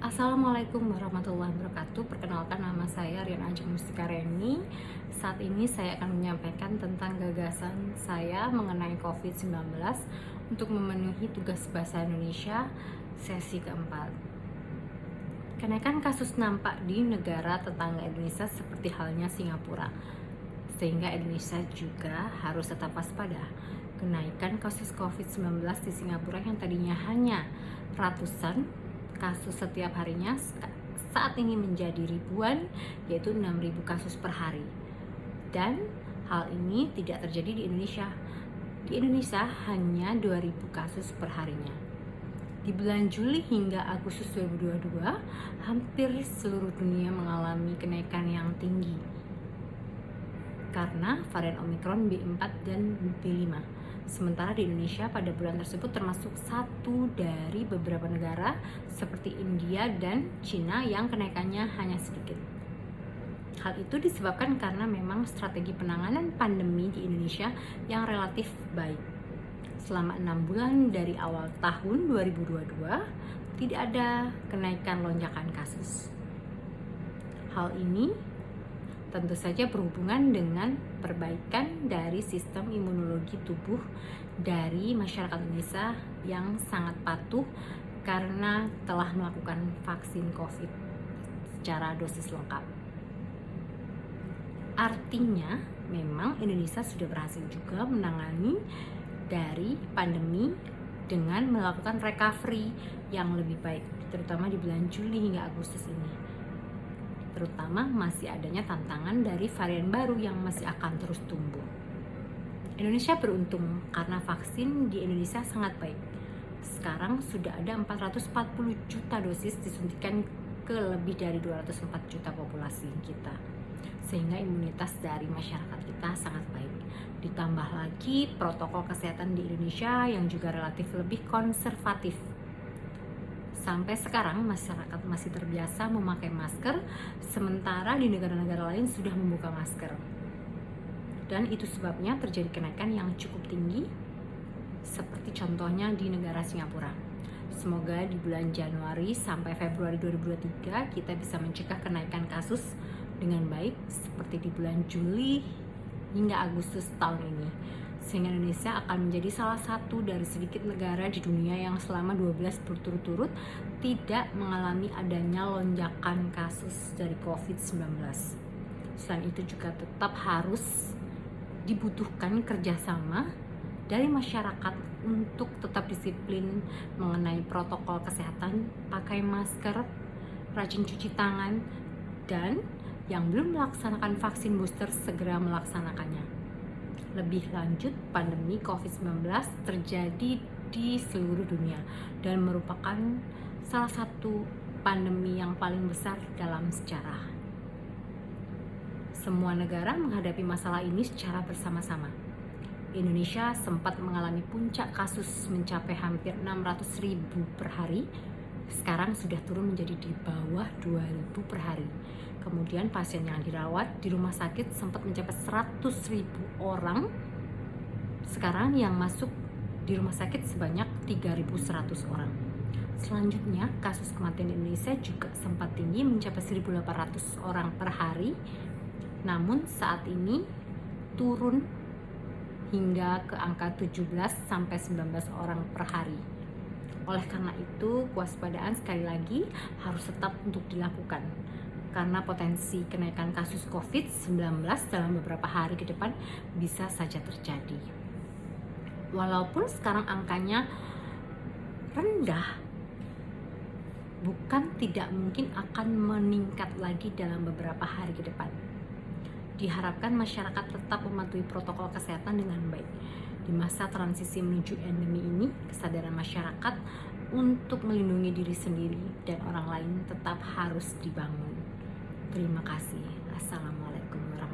Assalamualaikum warahmatullahi wabarakatuh. Perkenalkan, nama saya Rian Ajeng Mustikareni. Saat ini saya akan menyampaikan tentang gagasan saya mengenai COVID-19 untuk memenuhi tugas bahasa Indonesia sesi keempat. Kenaikan kasus nampak di negara tetangga Indonesia seperti halnya Singapura, sehingga Indonesia juga harus tetap waspada. Kenaikan kasus COVID-19 di Singapura yang tadinya hanya ratusan kasus setiap harinya saat ini menjadi ribuan, yaitu 6.000 kasus per hari. Dan hal ini tidak terjadi di Indonesia. Di Indonesia hanya 2.000 kasus per harinya. Di bulan Juli hingga Agustus 2022, hampir seluruh dunia mengalami kenaikan yang tinggi karena varian Omicron B4 dan B5. Sementara di Indonesia pada bulan tersebut termasuk satu dari beberapa negara seperti India dan Cina yang kenaikannya hanya sedikit. Hal itu disebabkan karena memang strategi penanganan pandemi di Indonesia yang relatif baik. Selama 6 bulan dari awal tahun 2022, tidak ada kenaikan lonjakan kasus. Hal ini tentu saja berhubungan dengan perbaikan dari sistem imunologi tubuh dari masyarakat Indonesia yang sangat patuh karena telah melakukan vaksin COVID secara dosis lengkap. Artinya, memang Indonesia sudah berhasil juga menangani dari pandemi dengan melakukan recovery yang lebih baik, terutama di bulan Juli hingga Agustus ini. Terutama masih adanya tantangan dari varian baru yang masih akan terus tumbuh. Indonesia beruntung karena vaksin di Indonesia sangat baik. Sekarang sudah ada 440 juta dosis disuntikan ke lebih dari 204 juta populasi kita, sehingga imunitas dari masyarakat kita sangat baik. Ditambah lagi protokol kesehatan di Indonesia yang juga relatif lebih konservatif. Sampai sekarang masyarakat masih terbiasa memakai masker, sementara di negara-negara lain sudah membuka masker. Dan itu sebabnya terjadi kenaikan yang cukup tinggi, seperti contohnya di negara Singapura. Semoga di bulan Januari sampai Februari 2023 kita bisa mencegah kenaikan kasus dengan baik seperti di bulan Juli hingga Agustus tahun ini, sehingga Indonesia akan menjadi salah satu dari sedikit negara di dunia yang selama 12 berturut-turut tidak mengalami adanya lonjakan kasus dari COVID-19. Selain itu juga tetap harus dibutuhkan kerjasama dari masyarakat untuk tetap disiplin mengenai protokol kesehatan, pakai masker, rajin cuci tangan, dan yang belum melaksanakan vaksin booster segera melaksanakannya. Lebih lanjut, pandemi COVID-19 terjadi di seluruh dunia dan merupakan salah satu pandemi yang paling besar dalam sejarah. Semua negara menghadapi masalah ini secara bersama-sama. Indonesia sempat mengalami puncak kasus mencapai hampir 600.000 per hari. Sekarang sudah turun menjadi di bawah 2.000 per hari. Kemudian pasien yang dirawat di rumah sakit sempat mencapai 100.000 orang. Sekarang yang masuk di rumah sakit sebanyak 3.100 orang. Selanjutnya, kasus kematian di Indonesia juga sempat tinggi mencapai 1.800 orang per hari. Namun saat ini turun hingga ke angka 17 sampai 19 orang per hari. Oleh karena itu, kewaspadaan sekali lagi harus tetap untuk dilakukan, karena potensi kenaikan kasus COVID-19 dalam beberapa hari ke depan bisa saja terjadi. Walaupun sekarang angkanya rendah, bukan tidak mungkin akan meningkat lagi dalam beberapa hari ke depan. Diharapkan masyarakat tetap mematuhi protokol kesehatan dengan baik. Di masa transisi menuju endemi ini, kesadaran masyarakat untuk melindungi diri sendiri dan orang lain tetap harus dibangun. Terima kasih. Assalamualaikum warahmatullahi wabarakatuh.